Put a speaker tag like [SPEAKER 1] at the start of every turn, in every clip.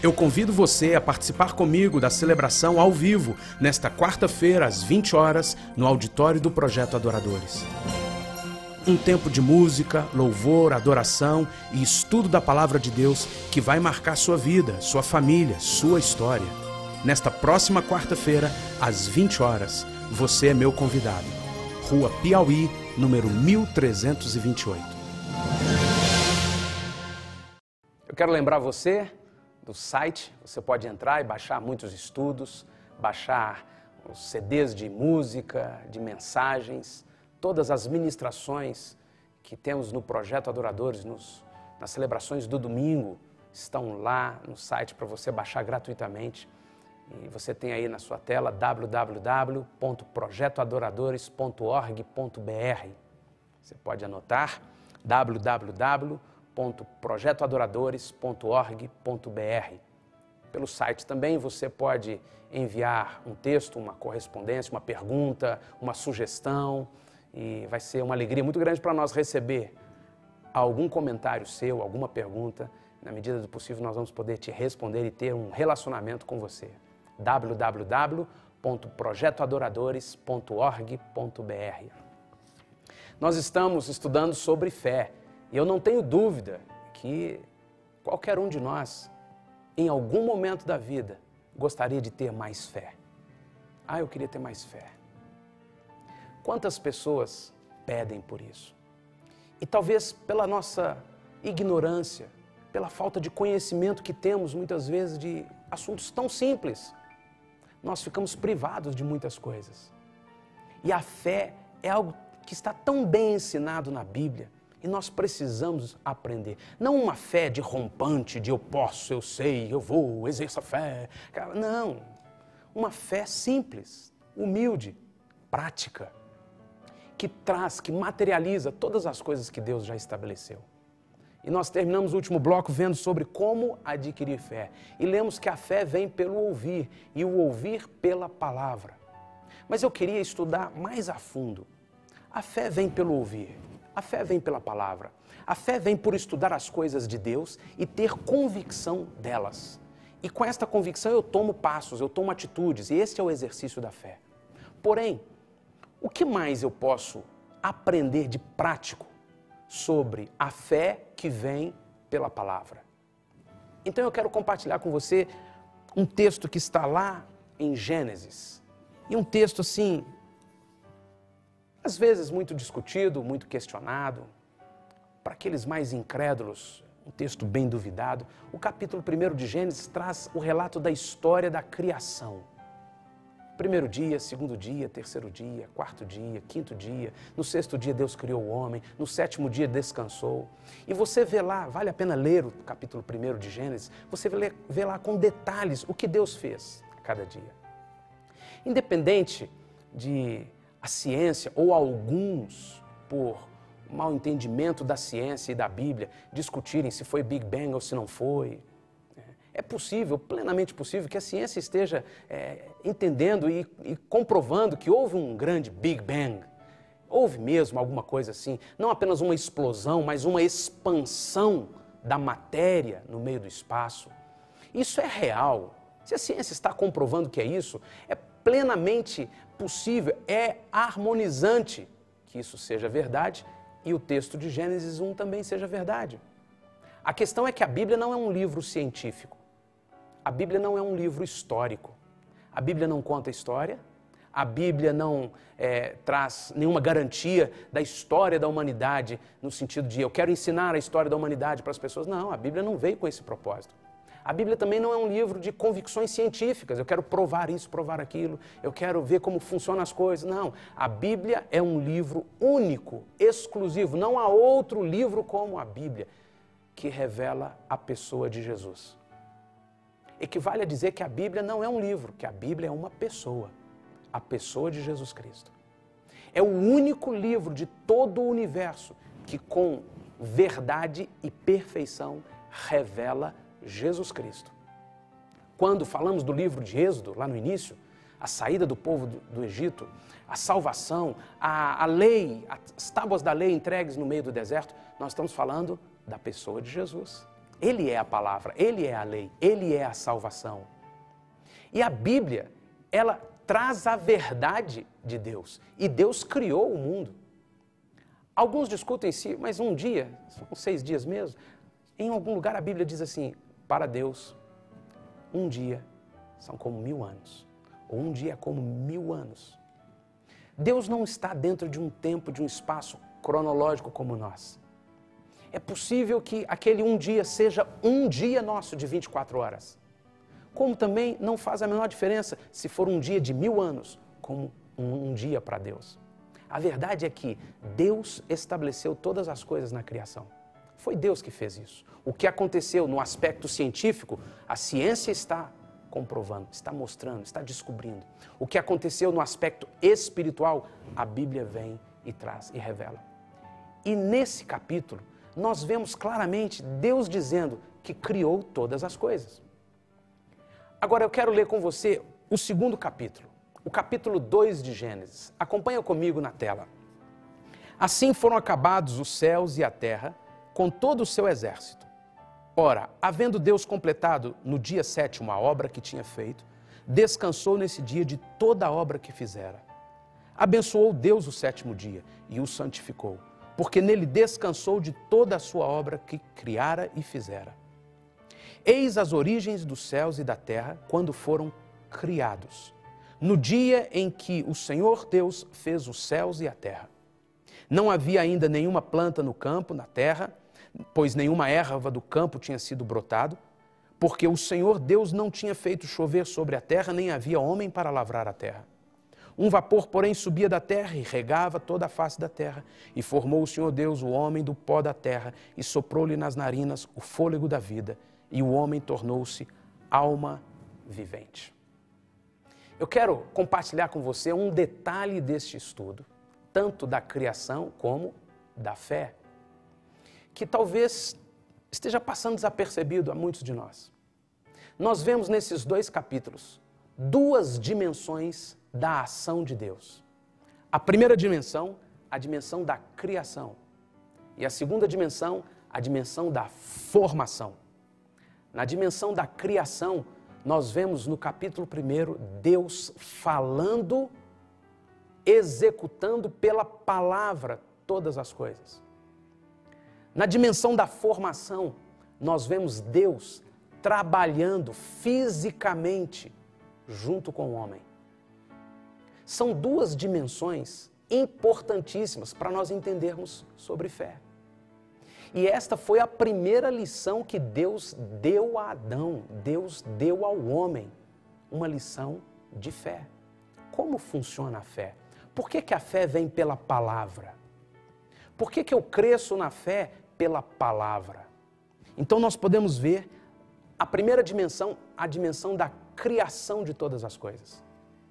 [SPEAKER 1] Eu convido você a participar comigo da celebração ao vivo, nesta quarta-feira, às 20 horas, no auditório do Projeto Adoradores. Um tempo de música, louvor, adoração e estudo da Palavra de Deus que vai marcar sua vida, sua família, sua história. Nesta próxima quarta-feira, às 20 horas, você é meu convidado. Rua Piauí, número 1328. Eu quero lembrar você do site. Você pode entrar e baixar muitos estudos, baixar os CDs de música, de mensagens, todas as ministrações que temos no Projeto Adoradores, nas celebrações do domingo, estão lá no site para você baixar gratuitamente. E você tem aí na sua tela www.projetoadoradores.org.br. Você pode anotar www.projetoadoradores.org.br. Pelo site também você pode enviar um texto, uma correspondência, uma pergunta, uma sugestão, e vai ser uma alegria muito grande para nós receber algum comentário seu, alguma pergunta. Na medida do possível nós vamos poder te responder e ter um relacionamento com você. www.projetoadoradores.org.br. Nós estamos estudando sobre fé e eu não tenho dúvida que qualquer um de nós, em algum momento da vida, gostaria de ter mais fé. Eu queria ter mais fé. Quantas pessoas pedem por isso? E talvez pela nossa ignorância, pela falta de conhecimento que temos muitas vezes de assuntos tão simples, nós ficamos privados de muitas coisas. E a fé é algo que está tão bem ensinado na Bíblia e nós precisamos aprender. Não uma fé de rompante, de eu posso, eu sei, eu vou, exerça a fé. Não, uma fé simples, humilde, prática, que traz, que materializa todas as coisas que Deus já estabeleceu. E nós terminamos o último bloco vendo sobre como adquirir fé. E lemos que a fé vem pelo ouvir, e o ouvir pela palavra. Mas eu queria estudar mais a fundo. A fé vem pelo ouvir, a fé vem pela palavra. A fé vem por estudar as coisas de Deus e ter convicção delas. E com esta convicção eu tomo passos, eu tomo atitudes, e este é o exercício da fé. Porém, o que mais eu posso aprender de prático sobre a fé que vem pela palavra? Então eu quero compartilhar com você um texto que está lá em Gênesis. E um texto assim, às vezes muito discutido, muito questionado, para aqueles mais incrédulos, um texto bem duvidado. O capítulo 1 de Gênesis traz o relato da história da criação. Primeiro dia, segundo dia, terceiro dia, quarto dia, quinto dia. No sexto dia Deus criou o homem, no sétimo dia descansou. E você vê lá, vale a pena ler o capítulo 1 de Gênesis, você vê lá com detalhes o que Deus fez a cada dia. Independente de a ciência ou alguns, por mau entendimento da ciência e da Bíblia, discutirem se foi Big Bang ou se não foi, é possível, plenamente possível, que a ciência esteja entendendo e comprovando que houve um grande Big Bang. Houve mesmo alguma coisa assim, não apenas uma explosão, mas uma expansão da matéria no meio do espaço. Isso é real. Se a ciência está comprovando que é isso, é plenamente possível, é harmonizante que isso seja verdade e o texto de Gênesis 1 também seja verdade. A questão é que a Bíblia não é um livro científico. A Bíblia não é um livro histórico. A Bíblia não conta história. A Bíblia não traz nenhuma garantia da história da humanidade no sentido de eu quero ensinar a história da humanidade para as pessoas. Não, a Bíblia não veio com esse propósito. A Bíblia também não é um livro de convicções científicas. Eu quero provar isso, provar aquilo. Eu quero ver como funcionam as coisas. Não, a Bíblia é um livro único, exclusivo. Não há outro livro como a Bíblia que revela a pessoa de Jesus. Equivale a dizer que a Bíblia não é um livro, que a Bíblia é uma pessoa, a pessoa de Jesus Cristo. É o único livro de todo o universo que com verdade e perfeição revela Jesus Cristo. Quando falamos do livro de Êxodo, lá no início, a saída do povo do Egito, a salvação, a lei, as tábuas da lei entregues no meio do deserto, nós estamos falando da pessoa de Jesus. Ele é a palavra, Ele é a lei, Ele é a salvação. E a Bíblia, ela traz a verdade de Deus. E Deus criou o mundo. Alguns discutem se, mas um dia, são 6 dias mesmo, em algum lugar a Bíblia diz assim, para Deus, um dia são como 1000 anos, ou um dia é como 1000 anos. Deus não está dentro de um tempo, de um espaço cronológico como nós. É possível que aquele um dia seja um dia nosso de 24 horas. Como também não faz a menor diferença se for um dia de 1000 anos, como um dia para Deus. A verdade é que Deus estabeleceu todas as coisas na criação. Foi Deus que fez isso. O que aconteceu no aspecto científico, a ciência está comprovando, está mostrando, está descobrindo. O que aconteceu no aspecto espiritual, a Bíblia vem e traz e revela. E nesse capítulo, nós vemos claramente Deus dizendo que criou todas as coisas. Agora eu quero ler com você o segundo capítulo, o capítulo 2 de Gênesis. Acompanha comigo na tela. Assim foram acabados os céus e a terra, com todo o seu exército. Ora, havendo Deus completado no dia 7º a obra que tinha feito, descansou nesse dia de toda a obra que fizera. Abençoou Deus o 7º dia e o santificou, porque nele descansou de toda a sua obra que criara e fizera. Eis as origens dos céus e da terra quando foram criados, no dia em que o Senhor Deus fez os céus e a terra. Não havia ainda nenhuma planta no campo, na terra, pois nenhuma erva do campo tinha sido brotado, porque o Senhor Deus não tinha feito chover sobre a terra, nem havia homem para lavrar a terra. Um vapor, porém, subia da terra e regava toda a face da terra. E formou o Senhor Deus o homem do pó da terra e soprou-lhe nas narinas o fôlego da vida. E o homem tornou-se alma vivente. Eu quero compartilhar com você um detalhe deste estudo, tanto da criação como da fé, que talvez esteja passando desapercebido a muitos de nós. Nós vemos nesses 2 capítulos 2 dimensões da ação de Deus. A primeira dimensão, a dimensão da criação. E a segunda dimensão, a dimensão da formação. Na dimensão da criação, nós vemos no capítulo 1 Deus falando, executando pela palavra todas as coisas. Na dimensão da formação, nós vemos Deus trabalhando fisicamente junto com o homem. São 2 dimensões importantíssimas para nós entendermos sobre fé. E esta foi a primeira lição que Deus deu a Adão, Deus deu ao homem, uma lição de fé. Como funciona a fé? Por que a fé vem pela palavra? Por que eu cresço na fé? Pela palavra. Então nós podemos ver a primeira dimensão, a dimensão da criação de todas as coisas.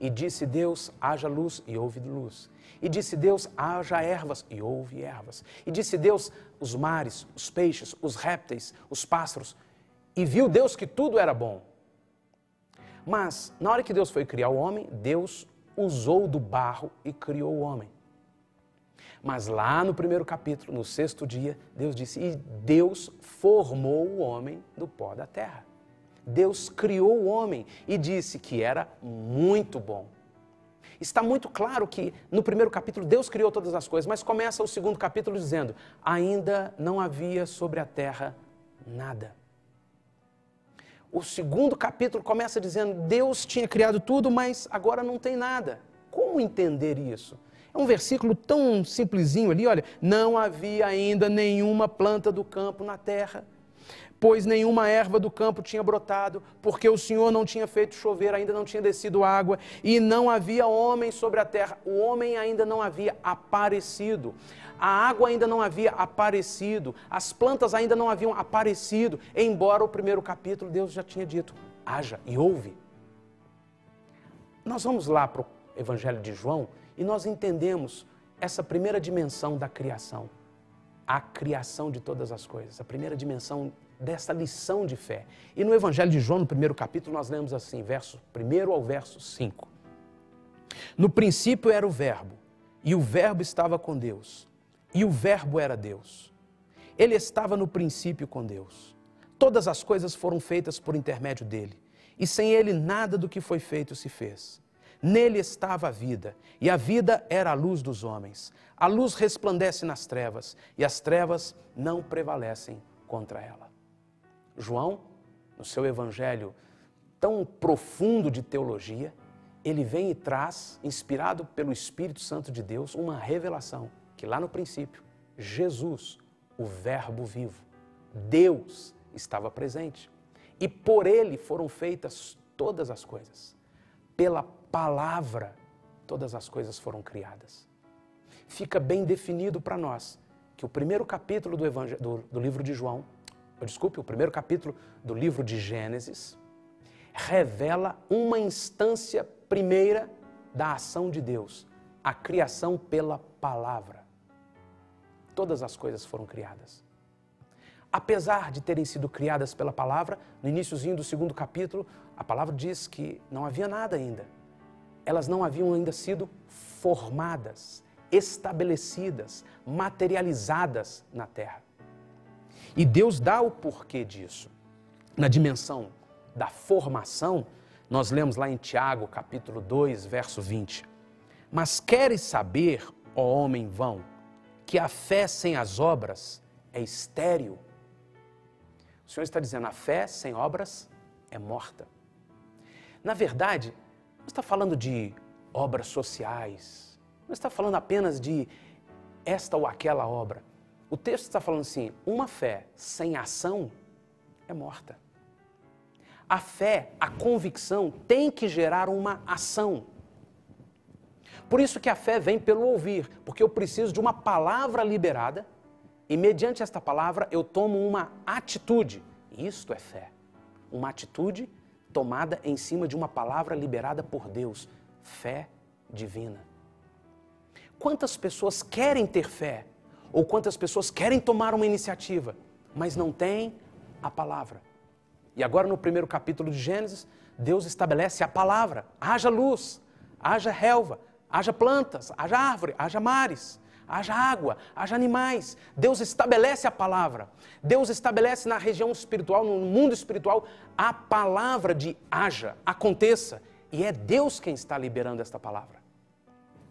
[SPEAKER 1] E disse Deus, haja luz, e houve luz. E disse Deus, haja ervas, e houve ervas. E disse Deus, os mares, os peixes, os répteis, os pássaros. E viu Deus que tudo era bom. Mas, na hora que Deus foi criar o homem, Deus usou do barro e criou o homem. Mas lá no 1º capítulo, no 6º dia, Deus disse, e Deus formou o homem do pó da terra. Deus criou o homem e disse que era muito bom. Está muito claro que no 1º capítulo Deus criou todas as coisas, mas começa o 2º capítulo dizendo, ainda não havia sobre a terra nada. O 2º capítulo começa dizendo, Deus tinha criado tudo, mas agora não tem nada. Como entender isso? É um versículo tão simplesinho ali, olha, não havia ainda nenhuma planta do campo na terra, pois nenhuma erva do campo tinha brotado, porque o Senhor não tinha feito chover, ainda não tinha descido água, e não havia homem sobre a terra, o homem ainda não havia aparecido, a água ainda não havia aparecido, as plantas ainda não haviam aparecido, embora o 1º capítulo Deus já tinha dito, haja e houve. Nós vamos lá para o Evangelho de João e nós entendemos essa primeira dimensão da criação, a criação de todas as coisas, a primeira dimensão dessa lição de fé. E no Evangelho de João, no 1º capítulo, nós lemos assim, verso 1 ao verso 5. No princípio era o Verbo, e o Verbo estava com Deus, e o Verbo era Deus. Ele estava no princípio com Deus. todas as coisas foram feitas por intermédio dele, e sem ele nada do que foi feito se fez. Nele estava a vida, e a vida era a luz dos homens. A luz resplandece nas trevas, e as trevas não prevalecem contra ela. João, no seu evangelho tão profundo de teologia, ele vem e traz, inspirado pelo Espírito Santo de Deus, uma revelação que lá no princípio, Jesus, o Verbo vivo, Deus, estava presente. E por ele foram feitas todas as coisas. Pela palavra, todas as coisas foram criadas. Fica bem definido para nós que o primeiro capítulo do livro de João, o primeiro capítulo do livro de Gênesis, revela uma instância primeira da ação de Deus, a criação pela palavra. Todas as coisas foram criadas. Apesar de terem sido criadas pela palavra, no iniciozinho do segundo capítulo, a palavra diz que não havia nada ainda. Elas não haviam ainda sido formadas, estabelecidas, materializadas na terra. E Deus dá o porquê disso. Na dimensão da formação, nós lemos lá em Tiago, capítulo 2, verso 20. Mas queres saber, ó homem vão, que a fé sem as obras é estéril? O Senhor está dizendo, a fé sem obras é morta. Na verdade, não está falando de obras sociais, não está falando apenas de esta ou aquela obra. O texto está falando assim, uma fé sem ação é morta. A fé, a convicção tem que gerar uma ação. Por isso que a fé vem pelo ouvir, porque eu preciso de uma palavra liberada e mediante esta palavra eu tomo uma atitude. Isto é fé. Uma atitude tomada em cima de uma palavra liberada por Deus. Fé divina. Quantas pessoas querem ter fé? Ou quantas pessoas querem tomar uma iniciativa, mas não têm a palavra? E agora no primeiro capítulo de Gênesis, Deus estabelece a palavra. Haja luz, haja relva, haja plantas, haja árvore, haja mares, haja água, haja animais. Deus estabelece a palavra. Deus estabelece na região espiritual, no mundo espiritual, a palavra de haja, aconteça. E é Deus quem está liberando esta palavra.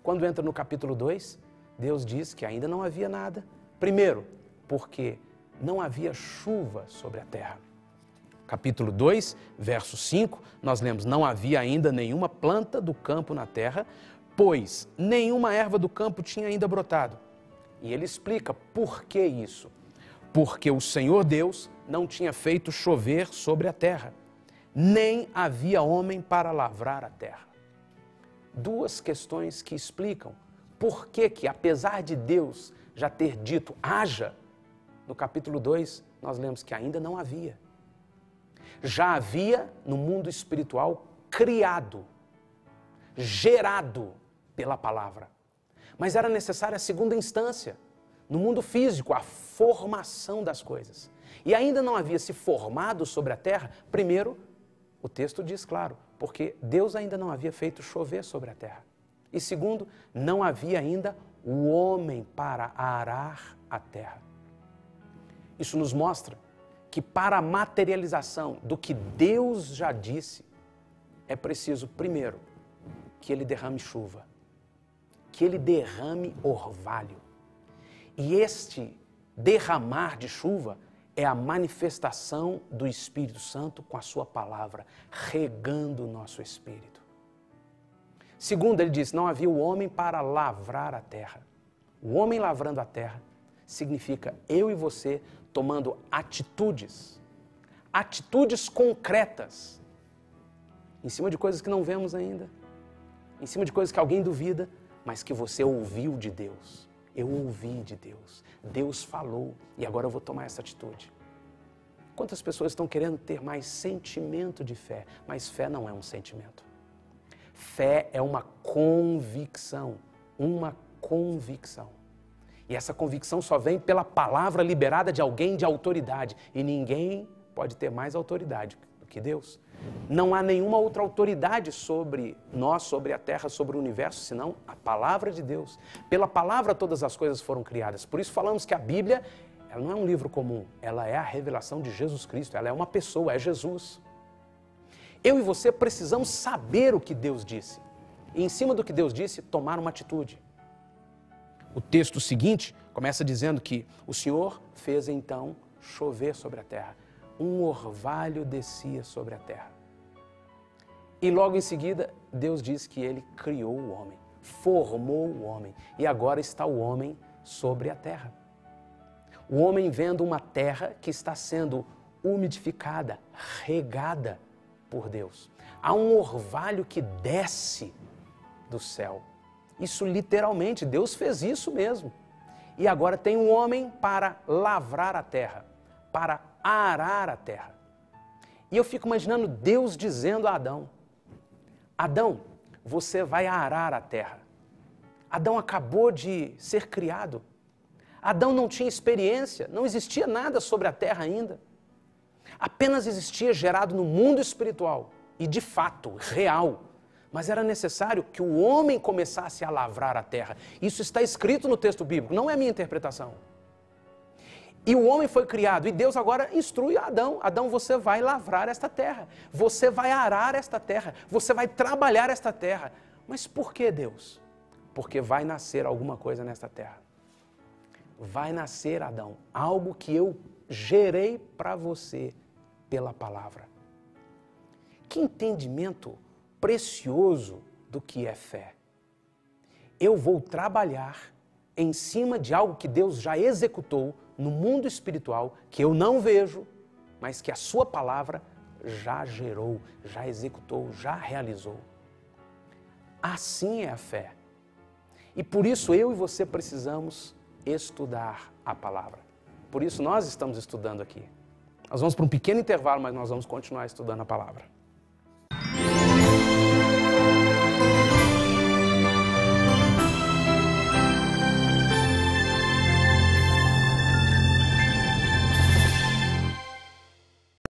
[SPEAKER 1] Quando entra no capítulo 2, Deus diz que ainda não havia nada. Primeiro, porque não havia chuva sobre a terra. Capítulo 2, verso 5, nós lemos, não havia ainda nenhuma planta do campo na terra, pois nenhuma erva do campo tinha ainda brotado. E ele explica por que isso. Porque o Senhor Deus não tinha feito chover sobre a terra, nem havia homem para lavrar a terra. Duas questões que explicam por que, apesar de Deus já ter dito haja, no capítulo 2 nós lemos que ainda não havia. Já havia no mundo espiritual criado, gerado pela palavra. Mas era necessária a segunda instância, no mundo físico, a formação das coisas. E ainda não havia se formado sobre a terra, primeiro, o texto diz claro, porque Deus ainda não havia feito chover sobre a terra. E segundo, não havia ainda o homem para arar a terra. Isso nos mostra que para a materialização do que Deus já disse, é preciso, primeiro, que Ele derrame chuva, que Ele derrame orvalho. E este derramar de chuva é a manifestação do Espírito Santo com a sua palavra, regando o nosso espírito. Segundo, ele diz, não havia o homem para lavrar a terra. O homem lavrando a terra significa eu e você tomando atitudes concretas, em cima de coisas que não vemos ainda, em cima de coisas que alguém duvida, mas que você ouviu de Deus. Eu ouvi de Deus, Deus falou e agora eu vou tomar essa atitude. Quantas pessoas estão querendo ter mais sentimento de fé, mas fé não é um sentimento. Fé é uma convicção, E essa convicção só vem pela palavra liberada de alguém de autoridade. E ninguém pode ter mais autoridade do que Deus. Não há nenhuma outra autoridade sobre nós, sobre a terra, sobre o universo, senão a palavra de Deus. Pela palavra todas as coisas foram criadas. Por isso falamos que a Bíblia Ela não é um livro comum, ela é a revelação de Jesus Cristo, ela é uma pessoa, é Jesus. Eu e você precisamos saber o que Deus disse. E em cima do que Deus disse, tomar uma atitude. O texto seguinte começa dizendo que o Senhor fez então chover sobre a terra. Um orvalho descia sobre a terra. E logo em seguida, Deus diz que Ele criou o homem, formou o homem. E agora está o homem sobre a terra. O homem vendo uma terra que está sendo umidificada, regada por Deus. Há um orvalho que desce do céu. Isso literalmente, Deus fez isso mesmo. E agora tem um homem para lavrar a terra, para arar a terra. E eu fico imaginando Deus dizendo a Adão: Adão, você vai arar a terra. Adão acabou de ser criado. Adão não tinha experiência, não existia nada sobre a terra ainda. Apenas existia gerado no mundo espiritual e de fato, real. Mas era necessário que o homem começasse a lavrar a terra. Isso está escrito no texto bíblico, não é minha interpretação. E o homem foi criado e Deus agora instrui a Adão. Adão, você vai lavrar esta terra, você vai arar esta terra, você vai trabalhar esta terra. Mas por que, Deus? Porque vai nascer alguma coisa nesta terra. Vai nascer, Adão, algo que eu gerei para você pela palavra. Que entendimento precioso do que é fé. Eu vou trabalhar em cima de algo que Deus já executou no mundo espiritual, que eu não vejo, mas que a sua palavra já gerou, já executou, já realizou. Assim é a fé. E por isso eu e você precisamos estudar a palavra. Por isso nós estamos estudando aqui. Nós vamos para um pequeno intervalo, mas nós vamos continuar estudando a palavra.